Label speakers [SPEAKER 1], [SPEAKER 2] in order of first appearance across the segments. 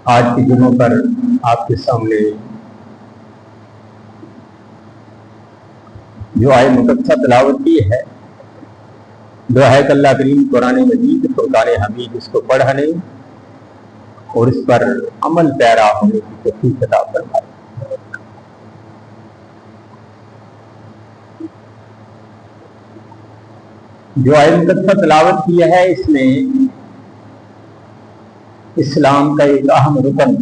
[SPEAKER 1] آج کے جمعہ پر آپ کے سامنے جو آیت مقدسہ تلاوت کی ہے، دعا ہے کہ اللہ کریم قرآن مجید فرقان حمید اس کو پڑھنے اور اس پر عمل پیرا ہونے کی توفیق عطا فرمائے۔ جو آیت مقدسہ تلاوت کی ہے اس میں اسلام کا ایک اہم رکن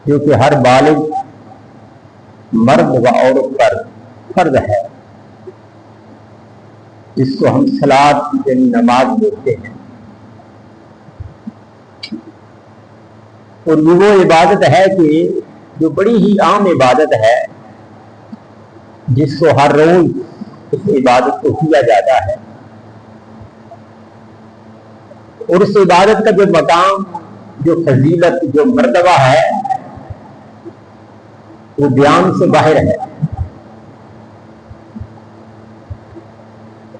[SPEAKER 1] جو کہ ہر بالغ مرد و عورت پر فرض ہے، جس کو ہم صلاۃ یعنی نماز بولتے ہیں، اور یہ وہ عبادت ہے کہ جو بڑی ہی عام عبادت ہے، جس کو ہر روز اس عبادت کو کیا جاتا ہے، اور اس عبادت کا جو مقام، جو فضیلت، جو مرتبہ ہے وہ بیان سے باہر ہے۔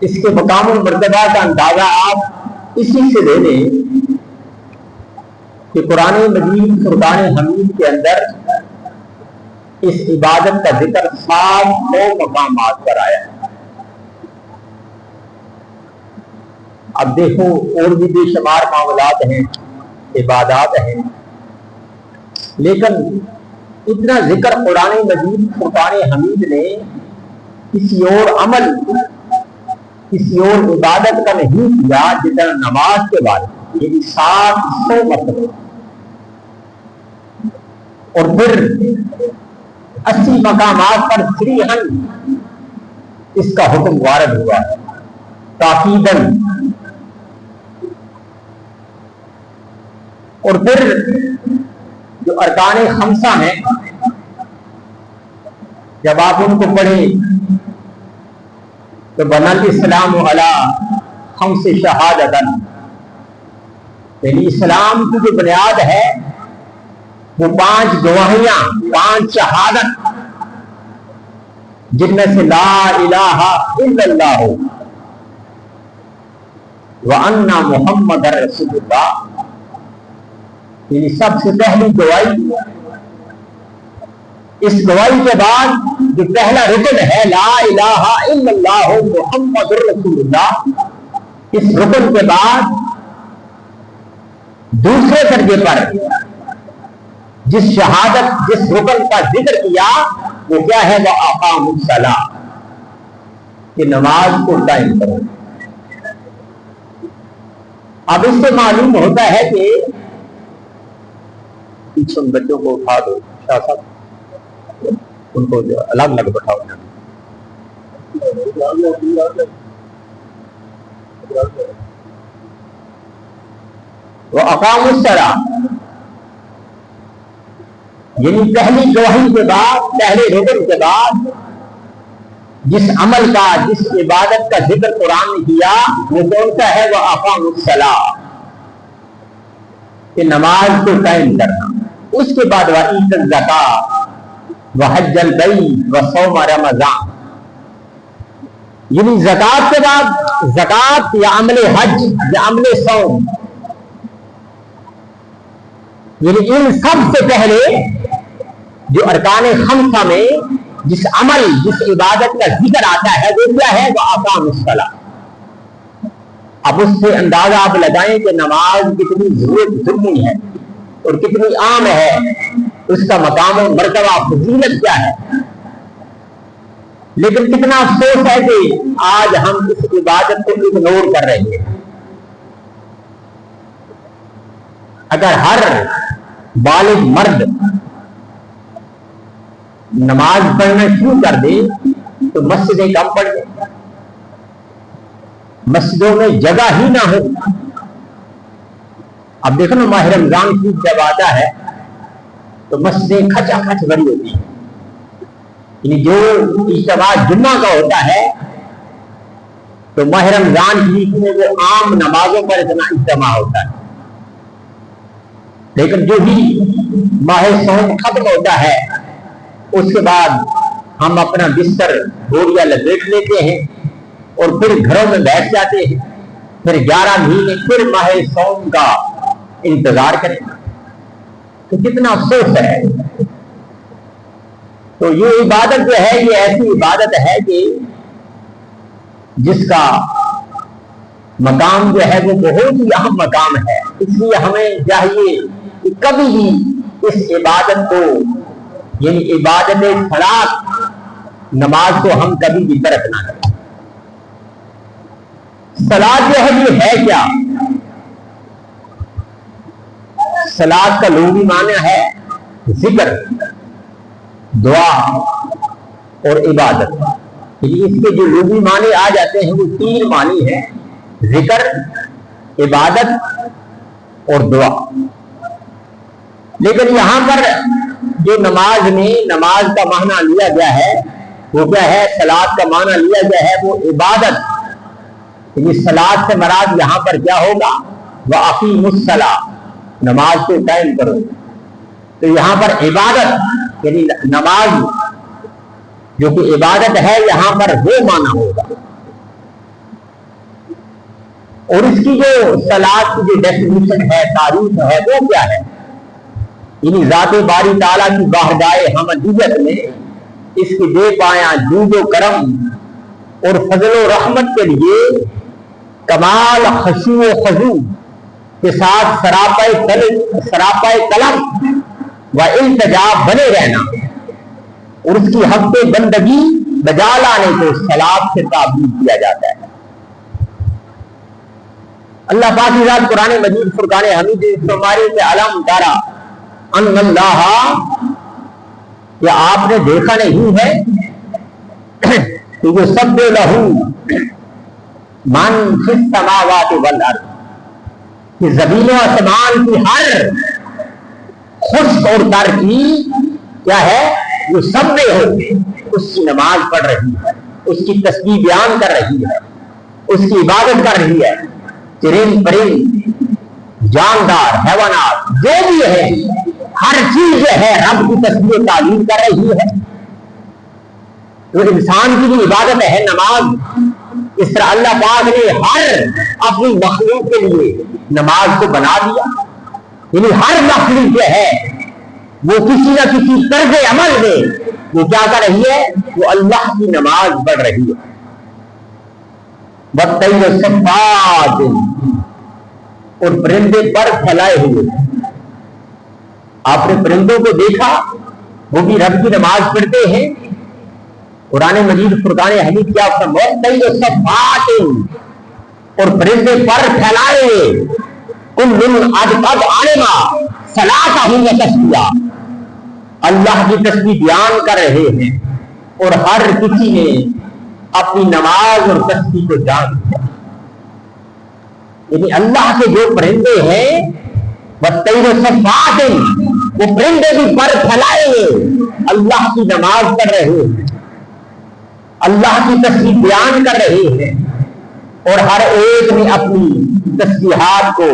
[SPEAKER 1] اس کے مقام و مرتبہ کا اندازہ آپ اسی سے لے لیں کہ قرآن مجید فرقان حمید کے اندر اس عبادت کا ذکر 700 مقامات پر آیا ہے۔ اب دیکھو اور بھی بے شمار معاملات ہیں، عبادات ہیں، لیکن اتنا ذکر قرآن مجید فرقان حمید نے کسی اور عمل، کسی اور عبادت کا نہیں کیا جتنا نماز کے بارے میں، یعنی 700 مرتبہ، اور پھر 80 مقامات پر صریحاً اس کا حکم وارد ہوا ہے تاکیداً۔ اور پھر جو ارکان خمسہ ہیں، جب آپ ان کو پڑھیں تو بنا الاسلام علی خمس شہادتن، یعنی اسلام کی جو بنیاد ہے وہ 5 گواہیاں، 5 شہادت، جن میں سے لا الہ الا اللہ وان محمد رسول اللہ، یعنی سب سے پہلی گواہی۔ اس گواہی کے بعد جو پہلا رکن ہے لا الہ الا اللہ محمد رسول اللہ، اس رکن کے بعد دوسرے درجے پر جس شہادت، جس رکن کا ذکر کیا وہ کیا ہے؟ وہ اقام الصلاۃ، کہ نماز کو قائم کرو۔ اب اس سے معلوم ہوتا ہے کہ پیچھے ان بچوں کو اٹھا دو، شاہ صاحب ان کو الگ الگ بٹھاؤ۔ وہ اقام الصلاۃ، یعنی پہلی گواہی کے بعد، پہلے رکن کے بعد جس عمل کا، جس عبادت کا ذکر قرآن نے کیا وہ کون سا ہے؟ وہ اقام الصلاۃ، کہ نماز کو قائم کرنا۔ اس کے بعد وَإِيتَاءَ الزَّكَاةَ وَحَجَّ الْبَيْتِ وَصَوْمَ رَمَضَانَ، یعنی زکات کے بعد زکات یا عمل حج یا عمل صوم، یعنی ان سب سے پہلے جو ارکان خمسہ میں جس عمل، جس عبادت کا ذکر آتا ہے وہ کیا ہے؟ وہ اقام الصلاۃ۔ اب اس سے اندازہ آپ لگائیں کہ نماز کتنی ضروری ہے اور کتنی عام ہے، اس کا مقام و مرتبہ، فضیلت کیا ہے۔ لیکن کتنا افسوس ہے کہ آج ہم اس عبادت کو اگنور کر رہے ہیں۔ اگر ہر بالغ مرد نماز پڑھنا شروع کر دے تو مسجدیں کم پڑ جائیں، مسجدوں میں جگہ ہی نہ ہو۔ اب دیکھو نا، ماہ رمضان کی جب آتا ہے تو مسجدیں کھچا کھچ بھری ہوتی ہیں، یعنی جو اجتماع جمعہ کا ہوتا ہے تو ماہ رمضان کی میں وہ عام نمازوں پر اتنا اجتماع ہوتا ہے، لیکن جو ہی ماہ صوم ختم ہوتا ہے اس کے بعد ہم اپنا بستر بوریا لپیٹ لیتے ہیں اور پھر گھروں میں بیٹھ جاتے ہیں۔ پھر 11 مہینے پھر ماہ صوم کا انتظار کریں تو کتنا افسوس ہے. تو یہ عبادت جو ہے یہ ایسی عبادت ہے کہ جس کا مقام جو ہے وہ بہت ہی اہم مقام ہے. اس لیے ہمیں چاہیے کہ کبھی بھی اس عبادت کو یعنی عبادت صلاۃ نماز کو ہم کبھی بھی ترک نہ کریں. صلاۃ جو ہے یہ ہے کیا؟ صلاۃ کا لغوی معنی ہے ذکر، دعا اور عبادت. یعنی اس کے جو لغوی معنی آ جاتے ہیں وہ 3 معنی ہیں: ذکر، عبادت اور دعا. لیکن یہاں پر جو نماز میں نماز کا معنی لیا گیا ہے وہ کیا ہے؟ صلاۃ کا معنی لیا گیا ہے وہ عبادت. یعنی صلاۃ سے مراد یہاں پر کیا ہوگا؟ وَأَقِیمُوا الصَّلَاۃَ، نماز کو قائم کرو. تو یہاں پر عبادت یعنی نماز جو کہ عبادت ہے یہاں پر وہ معنی ہوگا. اور اس کی جو صلاۃ کی جو ڈیفینیشن ہے، تعریف ہے، وہ کیا ہے؟ یعنی ذات باری تعالیٰ کی بارگاہ حمدیت میں اس کی بے پایا جود و کرم اور فضل و رحمت کے لیے کمال خشوع و خضوع کے ساتھ سراپا طلب و التجا بنے رہنا اور اس کی حق بندگی بجا لانے کو صلاۃ سے تعبیر کیا جاتا ہے. اللہ پاک کی ذات قرآن مجید فرقان حمید فرمانے سے علم تارا ان اللہ، کیا آپ نے دیکھا نہیں ہے کہ جو سب لہو من فی السماوات والارض، کہ زمین و آسمان کی ہر خشک اور تر کی کیا ہے؟ وہ سب میں ہو اس کی نماز پڑھ رہی ہے، اس کی تسبیح بیان کر رہی ہے، اس کی عبادت کر رہی ہے. چرند پرند جاندار حیوانات جو بھی ہے ہر چیز جو ہے رب کی تسبیح تعلیم کر رہی ہے. تو انسان کی بھی عبادت ہے نماز. اس طرح اللہ پاک نے ہر اپنی مخلوق کے لیے نماز کو بنا دیا. یعنی ہر مخلوق جو ہے وہ کسی نہ کسی طرز عمل میں وہ کیا کر رہی ہے؟ وہ اللہ کی نماز پڑھ رہی ہے. بطیر صفات، اور پرندے پر پھیلائے ہوئے. آپ نے پرندوں کو دیکھا وہ بھی رب کی نماز پڑھتے ہیں. قرآن مجید فرقان حمید کیا بطیر صفات، اور پرندے پر پھیلائے ہوئے. کل قد علم صلاۃہ و تسبیحہ، اللہ کی تسبیح بیان کر رہے ہیں اور ہر کسی نے اپنی نماز اور تسبیح کو جان لیا. یعنی اللہ کے جو پرندے ہیں بطیر صفات، وہ پرندے بھی پر پھیلائے ہوئے اللہ کی نماز پڑھ رہے ہیں، اللہ کی تسبیح بیان کر رہے ہیں اور ہر ایک نے اپنی تسبیحات کو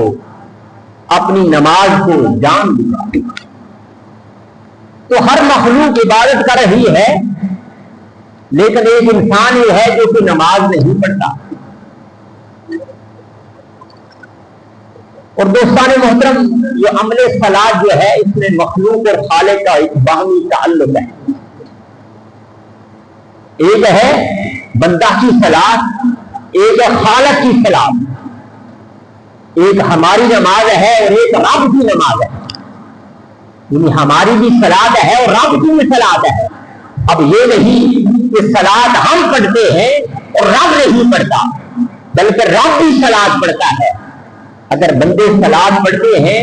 [SPEAKER 1] اپنی نماز کو جان لیا. تو ہر مخلوق عبادت کر رہی ہے، لیکن ایک انسان یہ ہے جو کہ نماز نہیں پڑھتا. اور دوستان محترم، یہ عمل صلاۃ جو ہے اس میں مخلوق اور خالق کا ایک باہمی تعلق ہے. ایک ہے بندہ کی صلاۃ، ایک ہے خالق کی صلاۃ. ایک ہماری نماز ہے اور ایک رب کی نماز ہے. یعنی ہماری بھی صلاۃ ہے اور رب کی بھی صلاۃ ہے. اب یہ نہیں کہ صلاۃ ہم پڑھتے ہیں اور رب نہیں پڑھتا، بلکہ رب بھی صلاۃ پڑھتا ہے. اگر بندے صلاۃ پڑھتے ہیں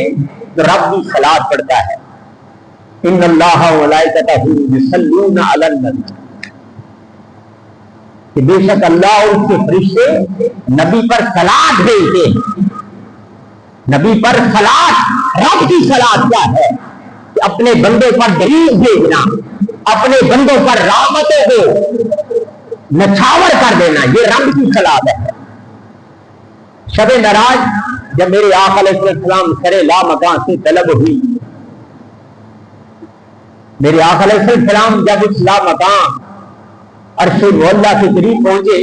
[SPEAKER 1] تو رب بھی صلاۃ پڑھتا ہے. ان اللہ وملائکتہ یصلون علی النبی، کہ بے شک اللہ اور اس کے فرشتے نبی پر صلاۃ بھیجتے ہیں. نبی پر صلاۃ، رب کی صلاۃ کیا ہے؟ کہ اپنے بندے پر دلیل بھیجنا، اپنے بندوں پر رحمتوں کو نچھاور کر دینا، یہ رب کی صلاۃ ہے. شب معراج جب میرے آقا علیہ السلام سر لا مکان سے طلب ہوئی، میرے آقا علیہ السلام جب اس لا مکان عرش مولا کے قریب پہنچے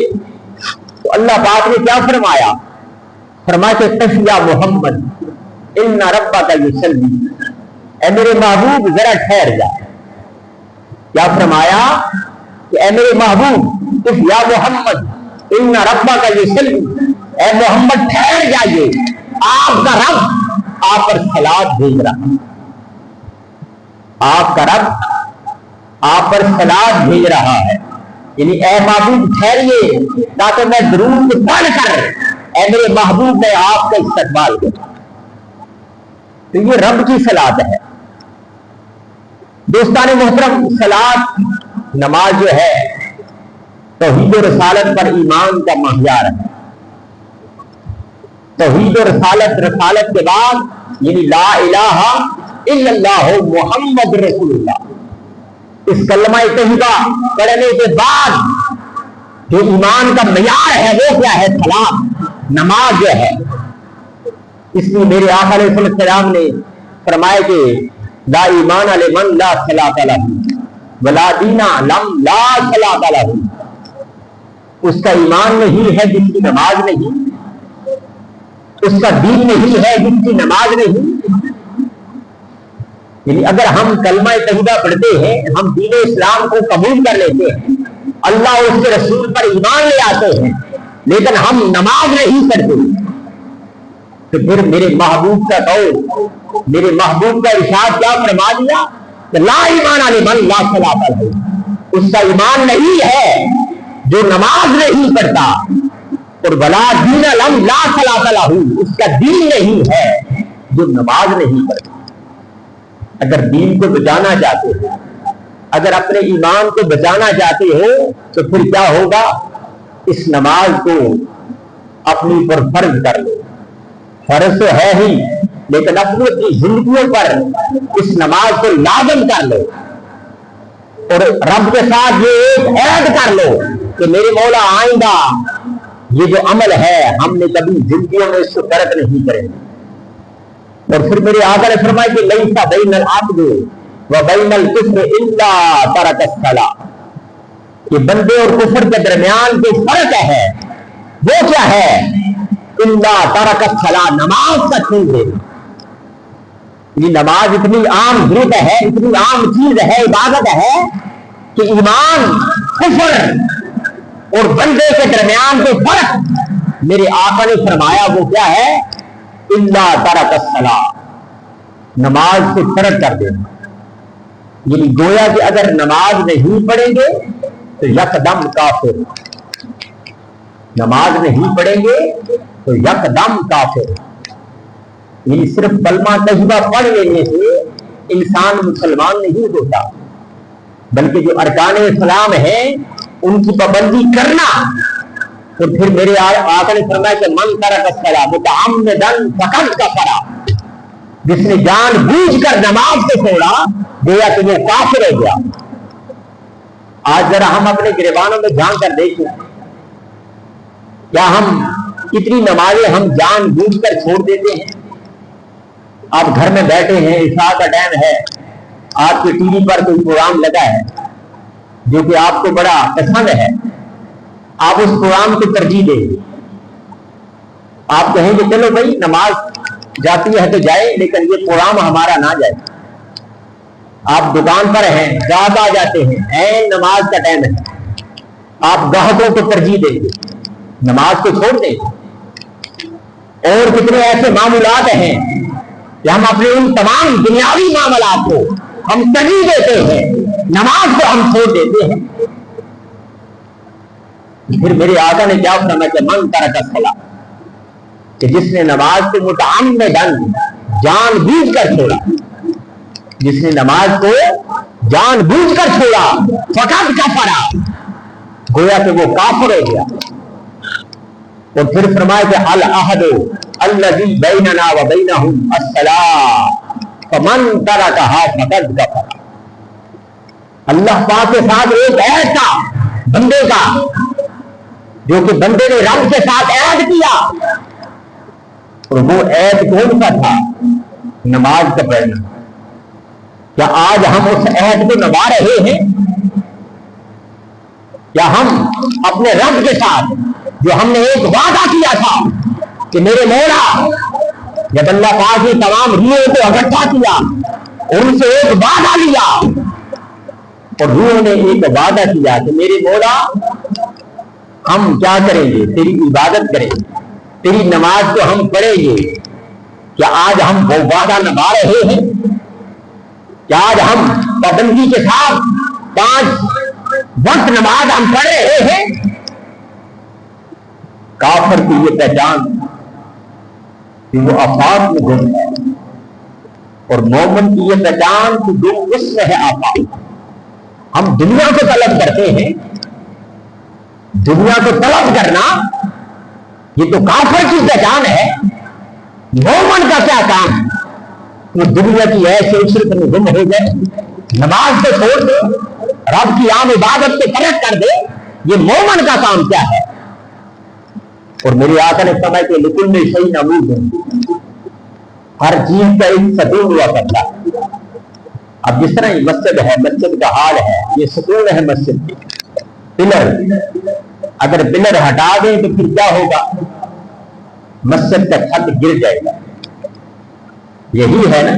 [SPEAKER 1] تو اللہ پاک نے کیا فرمایا؟ فرمایا کہ تف یا محمد، ان ربک یصلی، اے میرے محبوب ذرا ٹھہر جا۔ کیا فرمایا کہ اے میرے محبوب یا محمد ان ربک یصلی، اے محمد ٹھہر جائیے، آپ کا رب آپ پر صلوات بھیج رہا، آپ کا رب آپ پر صلوات بھیج رہا ہے، یعنی اے محبوب ٹھہریے تاکہ میں درود پڑھ کر اے میرے محبوب میں آپ کا استقبال کروں۔ تو یہ رب کی صلوات ہے۔ دوستان محترم، صلوات نماز جو ہے توحید و رسالت پر ایمان کا معیار ہے۔ توحید و رسالت کے بعد یعنی لا الہ الا اللہ محمد رسول اللہ، اس کلمہ طیبہ پڑھنے کے بعد جو ایمان کا معیار ہے وہ کیا ہے؟ صلاۃ، نماز جو ہے۔ اس لیے میرے آقا علیہ السلام نے فرمایا کہ لا ایمان لمن لا صلاۃ لہ ولا دین لمن لا صلاۃ لہ، اس کا ایمان نہیں ہے جس کی نماز نہیں، اس کا دین نہیں ہے جس کی نماز نہیں۔ یعنی اگر ہم کلمہ طیبہ پڑھتے ہیں، ہم دین اسلام کو قبول کر لیتے ہیں، اللہ اور اس کے رسول پر ایمان لے آتے ہیں، لیکن ہم نماز نہیں پڑھتے، تو پھر میرے محبوب کا قول، میرے محبوب کا ارشاد کیا فرما دیا کہ لا ایمان لمن لا صلاۃ لہ، اس کا ایمان نہیں ہے جو نماز نہیں پڑھتا، اور ولا دین لمن لا صلاۃ لہ، اس کا دین نہیں ہے جو نماز نہیں پڑھتا۔ اگر دین کو بچانا چاہتے ہو، اگر اپنے ایمان کو بچانا چاہتے ہو، تو پھر کیا ہوگا؟ اس نماز کو اپنی پر فرض کر لو۔ فرض تو ہے ہی، لیکن اپنی زندگیوں پر اس نماز کو لازم کر لو، اور رب کے ساتھ یہ ایک عہد کر لو کہ میرے مولا آئندہ یہ جو عمل ہے ہم نے کبھی زندگیوں میں اس کو ترک نہیں کریں گے۔ اور پھر میرے آقا نے فرمایا کہ لیس بین العبد و بین الکفر الا ترک الصلاۃ، کہ بندے اور کفر کے درمیان جو فرق ہے وہ کیا ہے؟ الا ترک الصلاۃ، نماز کا چھوڑ دینا۔ یہ نماز اتنی عام ضرورت ہے، اتنی عام چیز ہے، عبادت ہے کہ ایمان، کفر اور بندے کے درمیان جو فرق میرے آقا نے فرمایا وہ کیا ہے؟ الا ترک الصلاۃ، نماز سے فرق کر دینا۔ یعنی گویا کہ اگر نماز نہیں پڑھیں گے تو یکدم کافر، نماز نہیں پڑھیں گے تو یکدم کافر۔ یعنی صرف کلمہ طیبہ پڑھ لینے سے انسان مسلمان نہیں ہوتا، بلکہ جو ارکان اسلام ہیں ان کی پابندی کرنا۔ تو پھر میرے آقا نے فرمایا کہ من ترک الصلاۃ متعمدا فقد کفر، جس نے جان بوجھ کر نماز کو چھوڑا گویا کہ وہ کافر ہو گیا۔ آج ذرا ہم اپنے گریبانوں میں جھانک کر دیکھیں، کیا ہم کتنی نمازیں ہم جان بوجھ کر چھوڑ دیتے ہیں؟ آپ گھر میں بیٹھے ہیں، عشاء کا ٹائم ہے، آپ کے ٹی وی پر کوئی پروگرام لگا ہے جو کہ آپ کو بڑا پسند ہے، آپ اس پروگرام کو ترجیح دیں گے۔ آپ کہیں گے چلو بھائی نماز جاتی ہے تو جائے، لیکن یہ پروگرام ہمارا نہ جائے۔ آپ دکان پر ہیں، گاہک آ جاتے ہیں، نماز کا ٹائم ہے، آپ گاہکوں کو ترجیح دیں گے، نماز کو چھوڑ دیں گے۔ اور کتنے ایسے معاملات ہیں کہ ہم اپنے ان تمام دنیاوی معاملات کو ہم ترجیح دیتے ہیں، نماز کو ہم چھوڑ دیتے ہیں۔ پھر میرے آقا نے کیا فرمایا کہ من ترک الصلاۃ، کہ جس نے نماز کو متعمداً جان بوجھ کر چھوڑا، جس نے نماز کو جان بوجھ کر چھوڑا فقد کفر، گویا کہ وہ کافر ہو گیا۔ اور پھر فرمایا کہ العہد الذی بیننا و بینہم الصلاۃ فمن ترکہا فقد کفر، اللہ پاک کے ساتھ ایک عہد تھا بندے کا، جو کہ بندے نے رب کے ساتھ عہد کیا، اور وہ عہد کون سا تھا؟ نماز کا پڑھنا۔ کیا آج ہم اس عہد کو نبھا رہے ہیں؟ کیا ہم اپنے رب کے ساتھ جو ہم نے ایک وعدہ کیا تھا کہ میرے مولا جب اللہ پاک نے تمام روحوں کو اکٹھا کیا اور ان سے ایک وعدہ لیا اور روحوں نے ایک وعدہ کیا کہ میرے مولا ہم کیا کریں گے؟ تیری عبادت کریں گے، تیری نماز کو ہم پڑھیں گے۔ کیا آج ہم وہ وعدہ نبھا رہے ہیں؟ کیا آج ہم پابندی کے ساتھ 5 وقت نماز ہم پڑھ رہے ہیں؟ کافر کی یہ پہچان کہ وہ آفات میں گم ہے، اور مومن کی یہ پہچان کہ جو اس میں ہے آفات۔ ہم دنیا کو طلب کرتے ہیں، دنیا کو طلب کرنا یہ تو کافر کی پہچان ہے۔ مومن کا کیا کام ہے؟ وہ دنیا کی ایسے عشرت میں گم ہو جائے، نماز کو چھوڑ دے، رب کی عام عبادت کو ترک کر دے، یہ مومن کا کام کیا ہے؟ اور میرے آقا نے فرمایا کہ لکل میں صحیح نمود ہے، ہر چیز کا ایک ستون ہوا کرتا ہے۔ اب جس طرح یہ مسجد ہے، مسجد کا حال ہے، یہ ستون ہے مسجد کی، پلر، اگر پلر ہٹا دیں تو پھر کیا ہوگا؟ مسجد کا چھت گر جائے گا۔ یہی ہے نا؟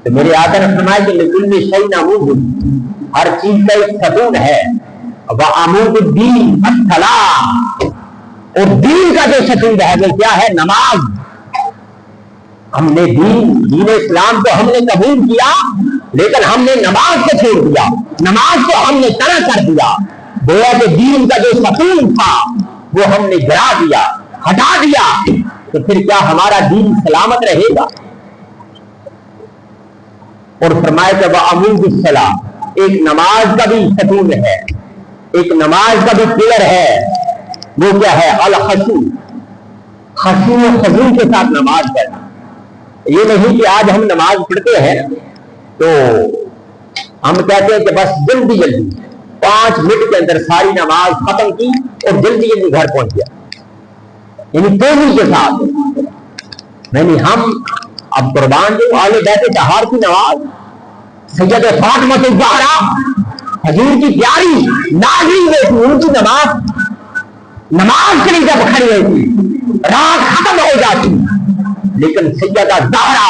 [SPEAKER 1] تو میرے آقا نے فرمایا کہ لکل میں صحیح نمود ہے، ہر چیز کا ایک ستون ہے، وعمود الدین الصلاۃ، اور دین کا جو ستون ہے وہ کیا ہے؟ نماز۔ ہم نے دین اسلام کو ہم نے قبول کیا، لیکن ہم نے نماز کو چھوڑ دیا، نماز کو ہم نے ترک کر دیا۔ گویا کہ دین کا جو ستون تھا وہ ہم نے گرا دیا، ہٹا دیا، تو پھر کیا ہمارا دین سلامت رہے گا؟ اور فرمایا کہ وعمود الصلاۃ، ایک نماز کا بھی ستون ہے، ایک نماز کا بھی پلر ہے، وہ کیا ہے؟ الخشوع، خشوع و خضوع کے ساتھ نماز پڑھنا۔ یہ نہیں کہ آج ہم نماز پڑھتے ہیں تو ہم کہتے ہیں کہ بس جلدی 5 منٹ کے اندر ساری نماز ختم کی اور جلدی گھر پہنچ گیا، یعنی تیزی کے ساتھ۔ نہیں، ہم اب قربان جو آل بیت طہار کی نماز، سید فاطمہ الزہرا حضور کی پیاری نازنین بیٹی، ان کی نماز کے لیے جب کھڑی ہوتی رات ختم ہو جاتی، لیکن سیدہ زہرا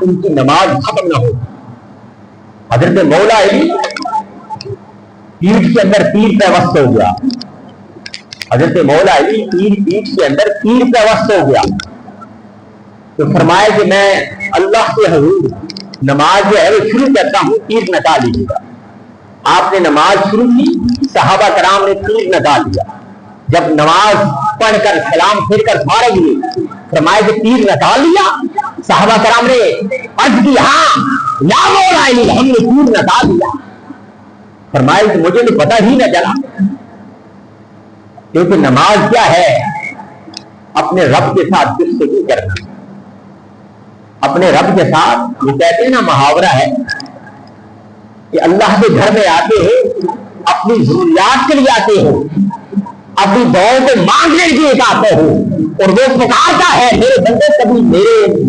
[SPEAKER 1] ان کی نماز ختم نہ ہوتی۔ حضرت مولا علی پیٹھ کے اندر تیر پیوست ہو گیا، حضرت مولا علی پیٹھ کے اندر تیر پیوست ہو گیا، تو فرمایا کہ میں اللہ کے حضور نماز جو ہے وہ شروع کرتا ہوں، تیر نکال لیجیے گا۔ آپ نے نماز شروع کی، صحابہ کرام نے تیر نکال لیا۔ جب نماز پڑھ کر سلام پھر کر فارغ ہوئے، فرمایا کہ تیر نکال لیا۔ صحابہ کرام نے عرض کی ہاں یا مولا علی، ہم نے تیر نکال لیا۔ فرمایا کہ مجھے تو پتہ ہی نہ چلا، کیونکہ نماز کیا ہے؟ اپنے رب کے ساتھ گفتگو کرنا، اپنے رب کے ساتھ۔ یہ کہتے ہیں نا، محاورہ ہے کہ اللہ کے گھر میں آتے ہیں، اپنی ضروریات کے لیے آتے ہو، اپنی دعاؤں کو مانگنے کے لیے آتے ہو، اور وہ پکارتا ہے میرے بندے کبھی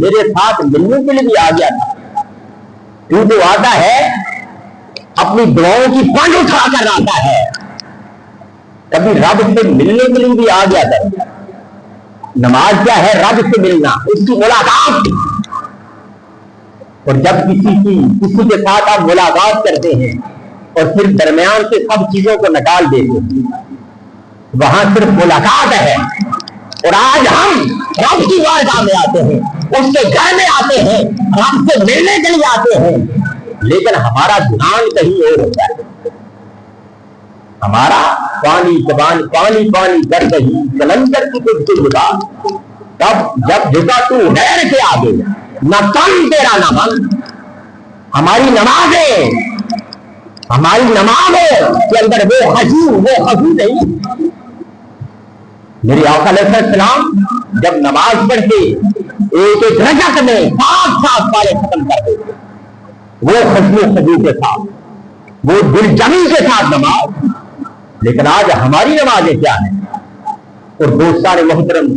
[SPEAKER 1] میرے ساتھ ملنے کے لیے بھی آ گیا تھا، کیونکہ وہ آتا ہے اپنی دعاؤں کی پنڈ اٹھا کر آتا ہے، کبھی رب سے ملنے کے لیے بھی آ گیا تھا۔ نماز کیا ہے؟ رب سے ملنا، اس کی ملاقات۔ اور جب کسی کے ساتھ آپ ملاقات کرتے ہیں اور پھر درمیان سے سب چیزوں کو نکال دیتے ہیں، وہاں صرف ملاقات ہے۔ اور آج ہم رب کی بارگاہ میں آتے ہیں، اس کے گھر میں آتے ہیں، رب سے ملنے کے لیے آتے ہیں، لیکن ہمارا دھیان کہیں اور ہوتا ہے۔ ہمارا پانی پانی کر رہی کلندر کی کچھ جگہ، تب جب جگہ تو غیر کے آگے نہ تن تیرا نہ من۔ ہماری نمازیں کے اندر وہ خشوع نہیں۔ میرے آقا علیہ السلام جب نماز پڑھتے ایک رکعت میں 7 پارے ختم کر دیتے، وہ خشوع کے ساتھ، وہ دل جمی کے ساتھ نماز۔ لیکن آج ہماری نمازیں کیا ہیں؟ اور دوستان محترم،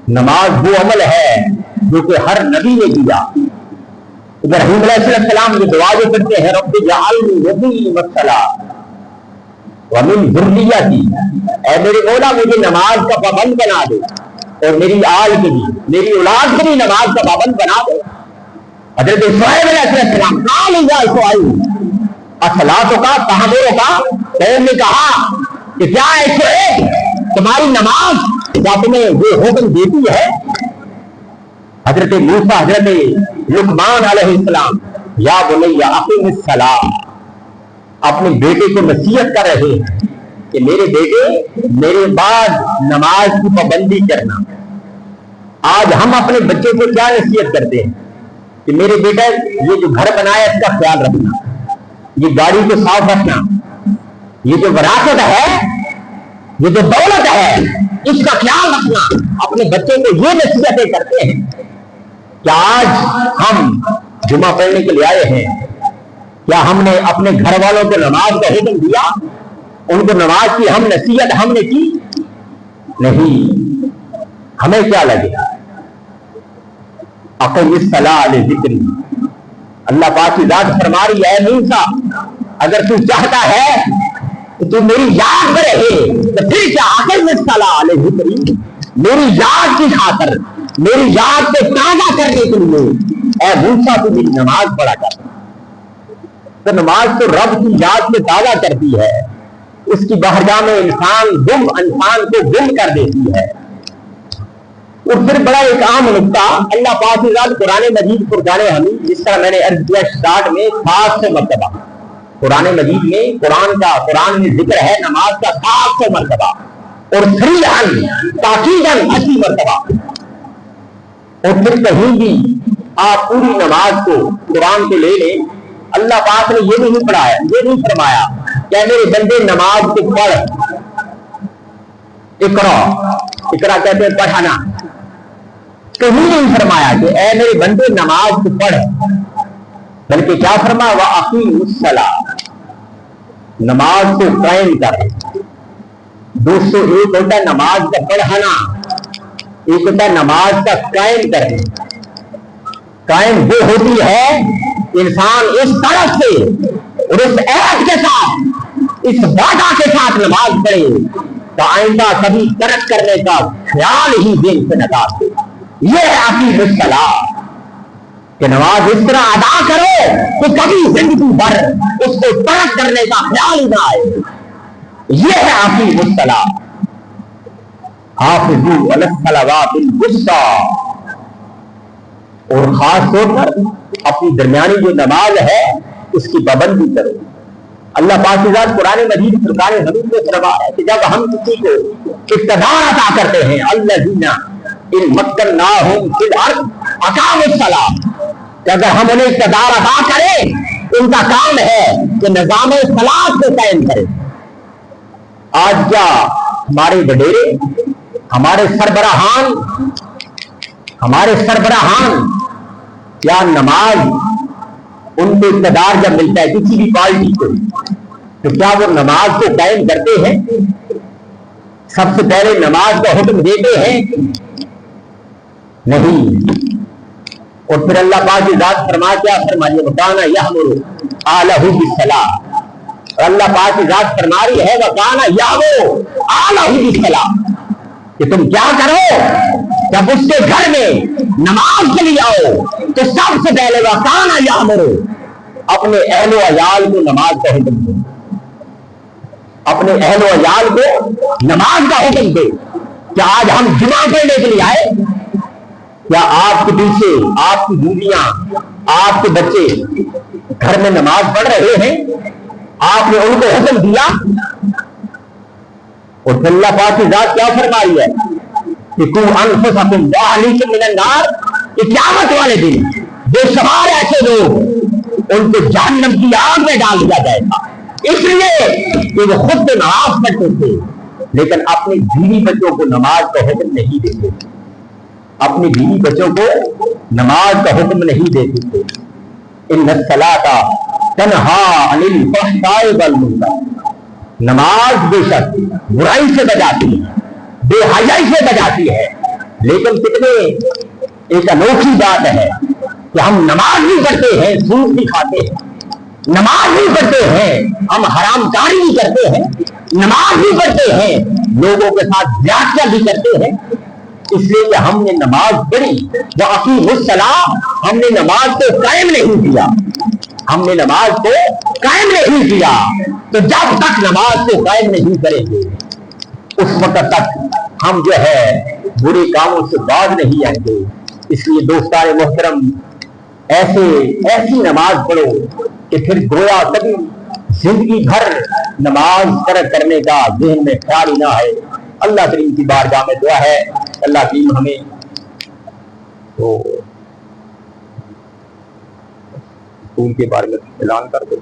[SPEAKER 1] نماز وہ عمل ہے جو کہ ہر نبی نے کیا۔ ابراہیم علیہ السلام یہ دعا جو کرتے ہیں، رب اجعلنی مقیم الصلاۃ ومن ذریتی، اے میرے مولا مجھے نماز کا پابند بنا دے اور میری آل کے بھی، میری اولاد کے بھی نماز کا پابند بنا دو۔ حضرت شعیب علیہ السلام اصلاۃ کا تحمل کا قوم نے کہا کہ کیا ایسے تمہاری نماز کیا تمہیں یہ حکم دیتی ہے؟ حضرت موسیٰ، حضرت لقمان علیہ السلام یا بنی اقیم الصلاۃ اپنے بیٹے کو نصیحت کر رہے ہیں کہ میرے بیٹے میرے بعد نماز کی پابندی کرنا۔ آج ہم اپنے بچے کو کیا نصیحت کرتے ہیں کہ میرے بیٹا یہ جو گھر بنایا اس کا خیال رکھنا، یہ گاڑی کو صاف رکھنا، یہ جو وراثت ہے، یہ جو دولت ہے، اس کا خیال رکھنا۔ اپنے بچے کو یہ نصیحتیں کرتے ہیں کہ آج ہم جمعہ پڑھنے کے لیے آئے ہیں، کیا ہم نے اپنے گھر والوں کو نماز کا حکم دیا؟ ان کو نماز کی ہم نصیحت ہم نے کی؟ نہیں۔ ہمیں کیا لگے؟ اقیم الصلاۃ لذکری، اللہ پاک کی ذات فرما رہی ہے موسیٰ اگر تو چاہتا ہے کہ تو میری یاد میں رہے تو پھر کیا اقیم الصلاۃ لذکری، میری یاد کی خاطر، میری یاد کو تازہ کرنے کے لیے اے موسیٰ تو میری نماز پڑھا کر۔ تو نماز تو رب کی یاد کو تازہ کرتی ہے، اس کی بارگاہ میں انسان کو گم کر دیتی ہے۔ اور پھر بڑا ایک عام نقطہ، اللہ پاک کی ذات قرآن مجید فرقان حمید، جس طرح میں نے عرض کیا اسٹارٹ میں 700 مرتبہ قرآن مجید میں قرآن میں ذکر ہے نماز کا 700 مرتبہ، اور تاکیداً 80 مرتبہ۔ اور پھر کہیں بھی آپ پوری نماز کو قرآن کو لے لیں، اللہ پاک نے یہ نہیں پڑھایا، یہ نہیں فرمایا کہ میرے بندے نماز کو پڑھ، اقرا کہتے ہیں پڑھانا، کہیں نہیں فرمایا کہ اے میرے بندے نماز کو پڑھ، بلکہ کیا فرمایا وَأَقِیمُ الصَّلَاۃَ، نماز کو قائم کر۔ دوستو ایک ہوتا ہے نماز کا پڑھانا، ایک ہوتا ہے نماز کا قائم کرنا۔ قائم وہ ہوتی ہے انسان اس طرح سے اور اس عہد کے ساتھ، اس وعدہ کے ساتھ نماز پڑھے تو آئندہ کبھی ترک کرنے کا خیال ہی دل سے نہ آئے۔ یہ ہے اقیم الصلاۃ کہ نماز اس طرح ادا کرو کہ کبھی زندگی بھر اس کو ترک کرنے کا خیال ہی نہ آئے۔ یہ ہے اقیم الصلاۃ۔ حافظوا علی الصلوات الوسطی، اور خاص طور پر اپنی درمیانی جو نماز ہے اس کی پابندی کرو۔ اللہ پاک کی ذات قرآن مجید فرقان حمید میں فرمایا ہے کہ جب ہم کسی کو اقتدار عطا کرتے ہیں، الذین ان مکناہم فی الارض اقاموا الصلاۃ، کہ اگر ہم انہیں اقتدار عطا کریں، ان کا کام ہے کہ نظام صلاۃ کو قائم کریں۔ آج کیا ہمارے وڈیرے، ہمارے سربراہان کیا نماز ان کو اقتدار جب ملتا ہے کسی بھی پارٹی کو تو کیا وہ نماز کو قائم کرتے ہیں؟ سب سے پہلے نماز کا حکم دیتے ہیں؟ نہیں۔ اور پھر اللہ پاک کی ذات کیا فرمائیے وَكَانَ يَأْمُرُ أَهْلَهُ بِالصَّلَاةِ، اور اللہ پاک کی ذات فرما رہی ہے وَكَانَ يَأْمُرُ أَهْلَهُ بِالصَّلَاةِ، کہ تم کیا کرو جب اس کے گھر میں نماز کے لیے آؤ تو سب سے پہلے وَكَانَ يَأْمُرُ، اپنے اہل و عیال کو نماز کا حکم دو، اپنے اہل و عیال کو نماز کا حکم دے۔ کیا آج ہم جمعہ پڑھنے کے لیے آئے؟ کیا آپ کے پیچھے آپ کی بیویاں، آپ کے بچے گھر میں نماز پڑھ رہے ہیں؟ آپ نے ان کو حکم دیا؟ اور پھر اللہ پاک کی ذات کیا فرما رہی ہے کہ قُوا أَنفُسَكُمْ وَأَهْلِيكُمْ مِنَ النَّارِ، کہ قیامت والے دن بے شمار ایسے لوگ ان کو جہنم کی آگ میں ڈال دیا جائے گا، اس لیے کہ وہ خود تو نماز پڑھتے تھے لیکن اپنے بیوی بچوں کو نماز کا حکم نہیں دیتے تھے، اپنی بیوی بچوں کو نماز کا حکم نہیں دیتے تھے۔ ان الصلاۃ تنہیٰ عن الفحشاء والمنکر، نماز بے شک برائی سے بچاتی ہے، بے حیائی سے بچاتی ہے، لیکن کتنے ایک انوکھی بات ہے کہ ہم نماز بھی پڑھتے ہیں، سود بھی کھاتے ہیں، نماز بھی پڑھتے ہیں، ہم حرام کاری بھی کرتے ہیں، نماز بھی پڑھتے ہیں، لوگوں کے ساتھ زیادتیاں بھی کرتے ہیں، اس لیے کہ ہم نے نماز پڑھی وَأَقِیمُوا الصَّلَاۃَ، ہم نے نماز کو قائم نہیں کیا، ہم نے نماز کو قائم نہیں کیا، تو جب تک نماز کو قائم نہیں کریں گے اس وقت تک ہم جو ہے برے کاموں سے باز نہیں آئیں گے۔ اس لیے دوستان محترم ایسی نماز پڑھو کہ پھر گویا کبھی زندگی بھر نماز ترک کرنے کا ذہن میں خیال ہی نہ ہے۔ اللہ کریم کی بارگاہ میں دعا ہے اللہ کریم ہمیں تو اسکول کے بارے میں اعلان کر دو۔